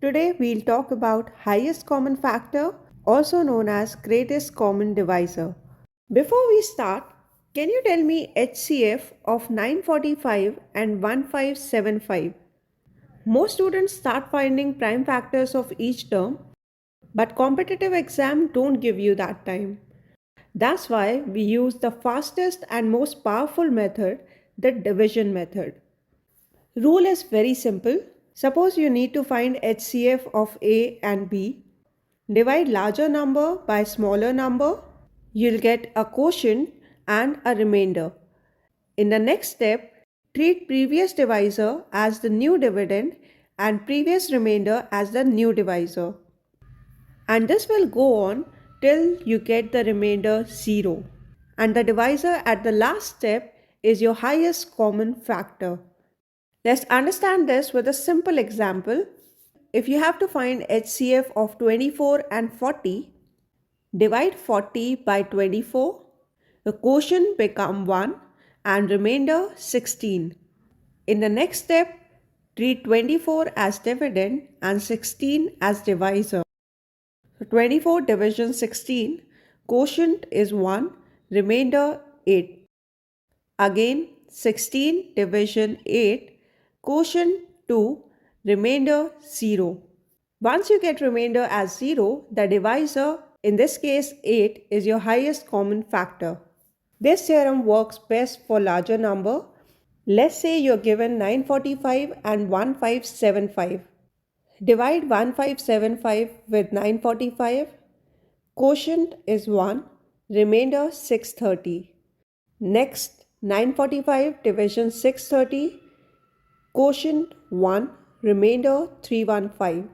Today we'll talk about highest common factor, also known as greatest common divisor. Before we start, can you tell me HCF of 945 and 1575? Most students start finding prime factors of each term, but competitive exam don't give you that time. That's why we use the fastest and most powerful method, the division method. Rule is very simple. Suppose you need to find HCF of A and B. Divide larger number by smaller number. You'll get a quotient and a remainder. In the next step, treat previous divisor as the new dividend and previous remainder as the new divisor. And this will go on till you get the remainder 0. And the divisor at the last step is your highest common factor. Let's understand this with a simple example. If you have to find HCF of 24 and 40, divide 40 by 24, the quotient become 1 and remainder 16. In the next step, treat 24 as dividend and 16 as divisor. So 24 division 16, quotient is 1, remainder 8. Again 16 division 8, quotient 2, remainder 0. Once you get remainder as 0, the divisor, in this case 8, is your highest common factor. This theorem works best for larger number. Let's say you're given 945 and 1575. Divide 1575 with 945. Quotient is 1, remainder 630. Next, 945 division 630. Quotient 1, remainder 315.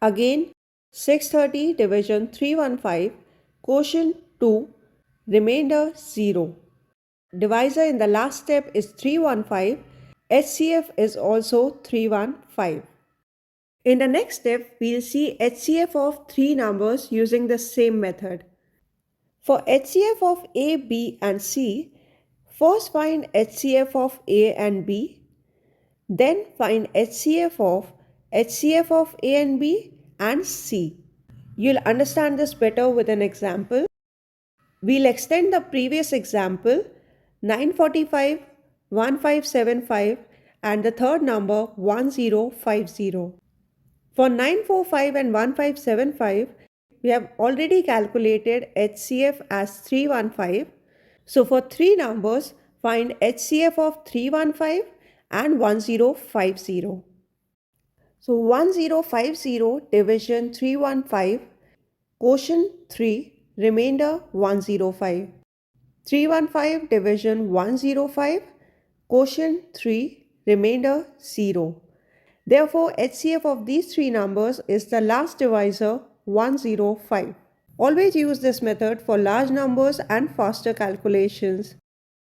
Again 630 division 315, quotient 2, remainder 0. Divisor in the last step is 315, HCF is also 315. In the next step, we'll see HCF of three numbers using the same method. For HCF of A, B and C, first find HCF of A and B. Then find HCF of A and B and C. You'll understand this better with an example. We'll extend the previous example 945, 1575 and the third number 1050. For 945 and 1575, we have already calculated HCF as 315. So for three numbers, find HCF of 315 and 1050. So 1050 division 315, quotient 3, remainder 105. 315 division 105, quotient 3, remainder 0. Therefore, HCF of these three numbers is the last divisor 105. Always use this method for large numbers and faster calculations.